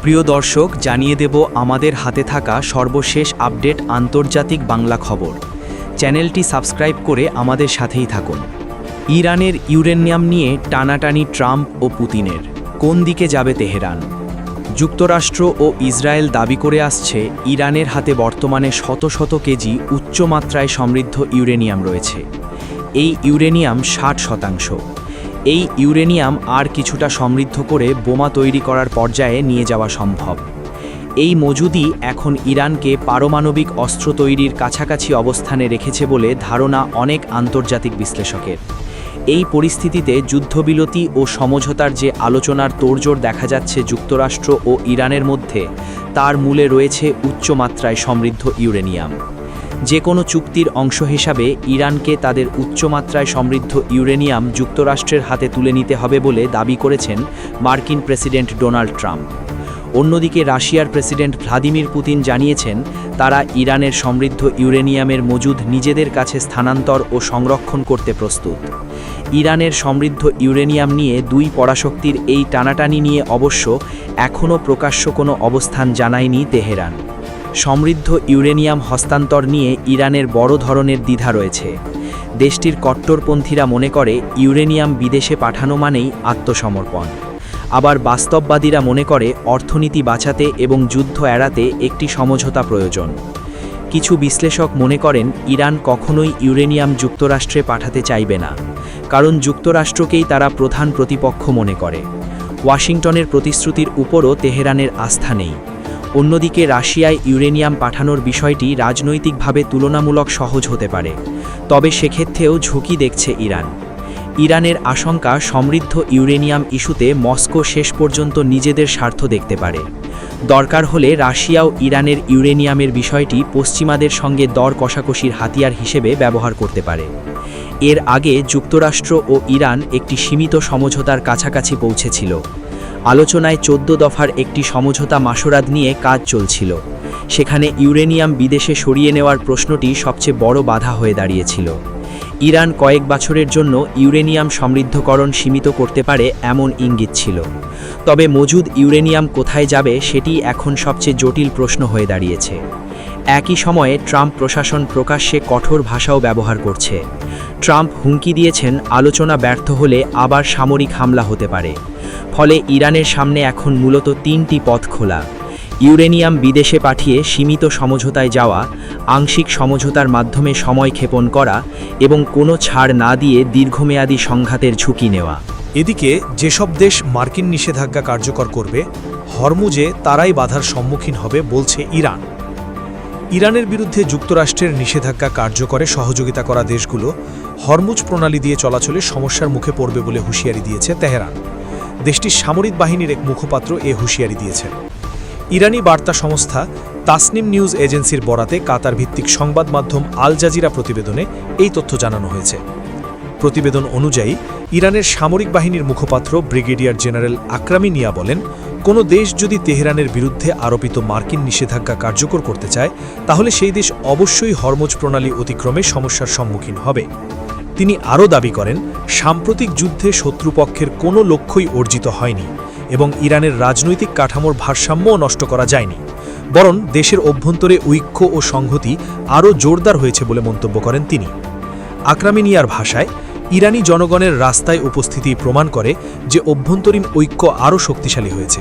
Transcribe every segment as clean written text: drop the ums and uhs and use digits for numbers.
প্রিয় দর্শক, জানিয়ে দেব আমাদের হাতে থাকা সর্বশেষ আপডেট আন্তর্জাতিক বাংলা খবর। চ্যানেলটি সাবস্ক্রাইব করে আমাদের সাথেই থাকুন। ইরানের ইউরেনিয়াম নিয়ে টানাটানি ট্রাম্প ও পুতিনের, কোন দিকে যাবে তেহরান? যুক্তরাষ্ট্র ও ইসরায়েল দাবি করে আসছে ইরানের হাতে বর্তমানে শত শত কেজি উচ্চমাত্রায় সমৃদ্ধ ইউরেনিয়াম রয়েছে। এই ইউরেনিয়াম 60%। এই ইউরেনিয়াম আর কিছুটা সমৃদ্ধ করে বোমা তৈরি করার পর্যায়ে নিয়ে যাওয়া সম্ভব। এই মজুদি এখন ইরানকে পারমাণবিক অস্ত্র তৈরির কাছাকাছি অবস্থানে রেখেছে বলে ধারণা অনেক আন্তর্জাতিক বিশ্লেষকের। এই পরিস্থিতিতে যুদ্ধবিরতি ও সমঝোতার যে আলোচনার তোড়জোড় দেখা যাচ্ছে যুক্তরাষ্ট্র ও ইরানের মধ্যে, তার মূলে রয়েছে উচ্চমাত্রায় সমৃদ্ধ ইউরেনিয়াম। যে কোনো চুক্তির অংশ হিসাবে ইরানকে তাদের উচ্চমাত্রায় সমৃদ্ধ ইউরেনিয়াম যুক্তরাষ্ট্রের হাতে তুলে নিতে হবে বলে দাবি করেছেন মার্কিন প্রেসিডেন্ট ডোনাল্ড ট্রাম্প। অন্যদিকে রাশিয়ার প্রেসিডেন্ট ভ্লাদিমির পুতিন জানিয়েছেন তারা ইরানের সমৃদ্ধ ইউরেনিয়ামের মজুদ নিজেদের কাছে স্থানান্তর ও সংরক্ষণ করতে প্রস্তুত। ইরানের সমৃদ্ধ ইউরেনিয়াম নিয়ে দুই পরাশক্তির এই টানাটানি নিয়ে অবশ্য এখনও প্রকাশ্য কোনো অবস্থান জানায়নি তেহরান। সমৃদ্ধ ইউরেনিয়াম হস্তান্তর নিয়ে ইরানের বড় ধরনের দ্বিধা রয়েছে। দেশটির কট্টরপন্থীরা মনে করে ইউরেনিয়াম বিদেশে পাঠানো মানেই আত্মসমর্পণ। আবার বাস্তববাদীরা মনে করে অর্থনীতি বাঁচাতে এবং যুদ্ধ এড়াতে একটি সমঝোতা প্রয়োজন। কিছু বিশ্লেষক মনে করেন ইরান কখনোই ইউরেনিয়াম যুক্তরাষ্ট্রে পাঠাতে চাইবে না, কারণ যুক্তরাষ্ট্রকেই তারা প্রধান প্রতিপক্ষ মনে করে। ওয়াশিংটনের প্রতিশ্রুতির উপরও তেহরানের আস্থা নেই। অন্যদিকে রাশিয়ায় ইউরেনিয়াম পাঠানোর বিষয়টি রাজনৈতিকভাবে তুলনামূলক সহজ হতে পারে, তবে সেক্ষেত্রেও ঝুঁকি দেখছে ইরান। ইরানের আশঙ্কা সমৃদ্ধ ইউরেনিয়াম ইস্যুতে মস্কো শেষ পর্যন্ত নিজেদের স্বার্থ দেখতে পারে। দরকার হলে রাশিয়াও ইরানের ইউরেনিয়ামের বিষয়টি পশ্চিমাদের সঙ্গে দর কষাকষির হাতিয়ার হিসেবে ব্যবহার করতে পারে। এর আগে যুক্তরাষ্ট্র ও ইরান একটি সীমিত সমঝোতার কাছাকাছি পৌঁছেছিল। আলোচনায় 14 দফার একটি সমঝোতা মাসোরাদ নিয়ে কাজ চলছিল। সেখানে ইউরেনিয়াম বিদেশে সরিয়ে নেওয়ার প্রশ্নটি সবচেয়ে বড় বাধা হয়ে দাঁড়িয়েছিল। ইরান কয়েক বছরের জন্য ইউরেনিয়াম সমৃদ্ধকরণ সীমিত করতে পারে এমন ইঙ্গিত ছিল। তবে মজুদ ইউরেনিয়াম কোথায় যাবে সেটি এখন সবচেয়ে জটিল প্রশ্ন হয়ে দাঁড়িয়েছে। একই সময়ে ট্রাম্প প্রশাসন প্রকাশ্যে কঠোর ভাষাও ব্যবহার করছে। ট্রাম্প হুমকি দিয়েছেন আলোচনা ব্যর্থ হলে আবার সামরিক হামলা হতে পারে। ফলে ইরানের সামনে এখন মূলত 3টি পথ খোলা: ইউরেনিয়াম বিদেশে পাঠিয়ে সীমিত সমঝোতায় যাওয়া, আংশিক সমঝোতার মাধ্যমে সময় ক্ষেপণ করা এবং কোনো ছাড় না দিয়ে দীর্ঘমেয়াদী সংঘাতের ঝুঁকি নেওয়া। এদিকে যেসব দেশ মার্কিন নিষেধাজ্ঞা কার্যকর করবে, হরমুজে তারাই বাধার সম্মুখীন হবে বলছে ইরান। ইরানের বিরুদ্ধে যুক্তরাষ্ট্রের নিষেধাজ্ঞা কার্যকরে সহযোগিতা করা দেশগুলো হরমুজ প্রণালী দিয়ে চলাচলে সমস্যার মুখে পড়বে বলে হুঁশিয়ারি দিয়েছে তেহরান। দেশটির সামরিক বাহিনীর এক মুখপাত্র এ হুঁশিয়ারি দিয়েছেন। ইরানি বার্তা সংস্থা তাসনিম নিউজ এজেন্সির বরাতে কাতার ভিত্তিক সংবাদ মাধ্যম আল জাজিরা প্রতিবেদনে এই তথ্য জানানো হয়েছে। প্রতিবেদন অনুযায়ী ইরানের সামরিক বাহিনীর মুখপাত্র ব্রিগেডিয়ার জেনারেল আকরামি নিয়া বলেন, কোনো দেশ যদি তেহরানের বিরুদ্ধে আরোপিত মার্কিন নিষেধাজ্ঞা কার্যকর করতে চায়, তাহলে সেই দেশ অবশ্যই হরমুজ প্রণালী অতিক্রমে সমস্যার সম্মুখীন হবে। তিনি আরও দাবি করেন, সাম্প্রতিক যুদ্ধে শত্রুপক্ষের কোনো লক্ষ্যই অর্জিত হয়নি এবং ইরানের রাজনৈতিক কাঠামোর ভারসাম্যও নষ্ট করা যায়নি, বরং দেশের অভ্যন্তরে ঐক্য ও সংহতি আরও জোরদার হয়েছে বলে মন্তব্য করেন তিনি। আকরামিনিয়ার ভাষায়, ইরানি জনগণের রাস্তায় উপস্থিতি প্রমাণ করে যে অভ্যন্তরীণ ঐক্য আরও শক্তিশালী হয়েছে।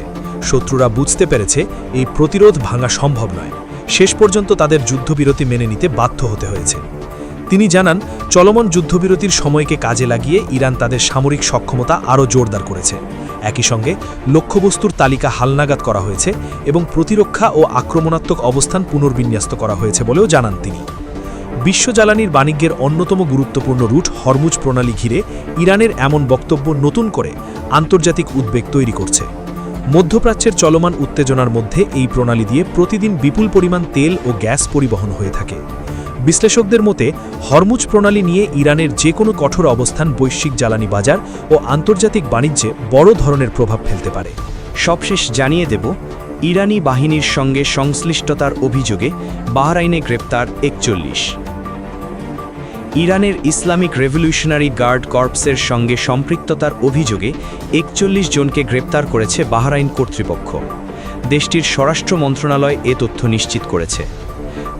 শত্রুরা বুঝতে পেরেছে এই প্রতিরোধ ভাঙা সম্ভব নয়। শেষ পর্যন্ত তাদের যুদ্ধবিরতি মেনে নিতে বাধ্য হতে হয়েছে। তিনি জানান, চলমান যুদ্ধবিরতির সময়কে কাজে লাগিয়ে ইরান তাদের সামরিক সক্ষমতা আরও জোরদার করেছে। একই সঙ্গে লক্ষ্যবস্তুর তালিকা হালনাগাদ করা হয়েছে এবং প্রতিরক্ষা ও আক্রমণাত্মক অবস্থান পুনর্বিন্যস্ত করা হয়েছে বলেও জানান তিনি। বিশ্ব জ্বালানির বাণিজ্যের অন্যতম গুরুত্বপূর্ণ রুট হরমুজ প্রণালী ঘিরে ইরানের এমন বক্তব্য নতুন করে আন্তর্জাতিক উদ্বেগ তৈরি করছে। মধ্যপ্রাচ্যের চলমান উত্তেজনার মধ্যে এই প্রণালী দিয়ে প্রতিদিন বিপুল পরিমাণ তেল ও গ্যাস পরিবহন হয়ে থাকে। বিশ্লেষকদের মতে, হরমুজ প্রণালী নিয়ে ইরানের যে কোনো কঠোর অবস্থান বৈশ্বিক জ্বালানি বাজার ও আন্তর্জাতিক বাণিজ্যে বড় ধরনের প্রভাব ফেলতে পারে। সবশেষ জানিয়ে দেব, ইরানি বাহিনীর সঙ্গে সংশ্লিষ্টতার অভিযোগে বাহরাইনে গ্রেপ্তার 41। ইরানের ইসলামিক রেভলিউশনারি গার্ড কর্পসের সঙ্গে সম্পৃক্ততার অভিযোগে 41 জনকে গ্রেপ্তার করেছে বাহরাইন কর্তৃপক্ষ। দেশটির স্বরাষ্ট্র মন্ত্রণালয় এ তথ্য নিশ্চিত করেছে।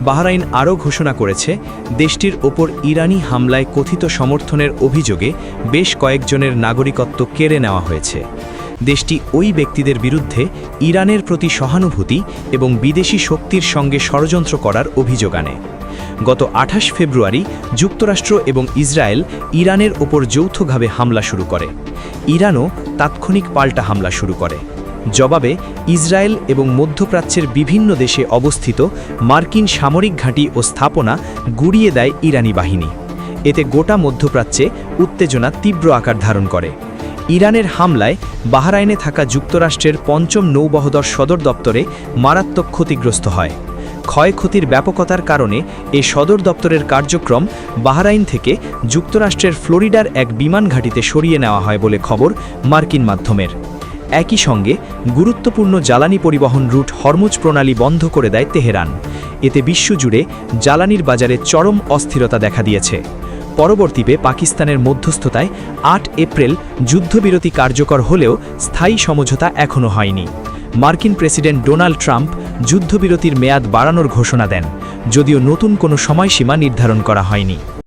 বাহরাইন আরও ঘোষণা করেছে, দেশটির ওপর ইরানি হামলায় কথিত সমর্থনের অভিযোগে বেশ কয়েকজনের নাগরিকত্ব কেড়ে নেওয়া হয়েছে। দেশটি ওই ব্যক্তিদের বিরুদ্ধে ইরানের প্রতি সহানুভূতি এবং বিদেশি শক্তির সঙ্গে ষড়যন্ত্র করার অভিযোগ আনে। গত 28 ফেব্রুয়ারি যুক্তরাষ্ট্র এবং ইসরায়েল ইরানের ওপর যৌথভাবে হামলা শুরু করে। ইরানও তাৎক্ষণিক পাল্টা হামলা শুরু করে। জবাবে ইসরায়েল এবং মধ্যপ্রাচ্যের বিভিন্ন দেশে অবস্থিত মার্কিন সামরিক ঘাঁটি ও স্থাপনা গুড়িয়ে দেয় ইরানি বাহিনী। এতে গোটা মধ্যপ্রাচ্যে উত্তেজনা তীব্র আকার ধারণ করে। ইরানের হামলায় বাহরাইনে থাকা যুক্তরাষ্ট্রের ৫ম নৌবহদর সদর দপ্তরে মারাত্মক ক্ষতিগ্রস্ত হয়। ক্ষয়ক্ষতির ব্যাপকতার কারণে এ সদর দপ্তরের কার্যক্রম বাহরাইন থেকে যুক্তরাষ্ট্রের ফ্লোরিডার এক বিমান ঘাঁটিতে সরিয়ে নেওয়া হয় বলে খবর মার্কিন মাধ্যমের। একই সঙ্গে গুরুত্বপূর্ণ জ্বালানি পরিবহন রুট হরমুজ প্রণালী বন্ধ করে দেয় তেহরান। এতে বিশ্বজুড়ে জ্বালানির বাজারে চরম অস্থিরতা দেখা দিয়েছে। পরবর্তীতে পাকিস্তানের মধ্যস্থতায় ৮ এপ্রিল যুদ্ধবিরতি কার্যকর হলেও স্থায়ী সমঝোতা এখনও হয়নি। মার্কিন প্রেসিডেন্ট ডোনাল্ড ট্রাম্প যুদ্ধবিরতির মেয়াদ বাড়ানোর ঘোষণা দেন, যদিও নতুন কোনো সময়সীমা নির্ধারণ করা হয়নি।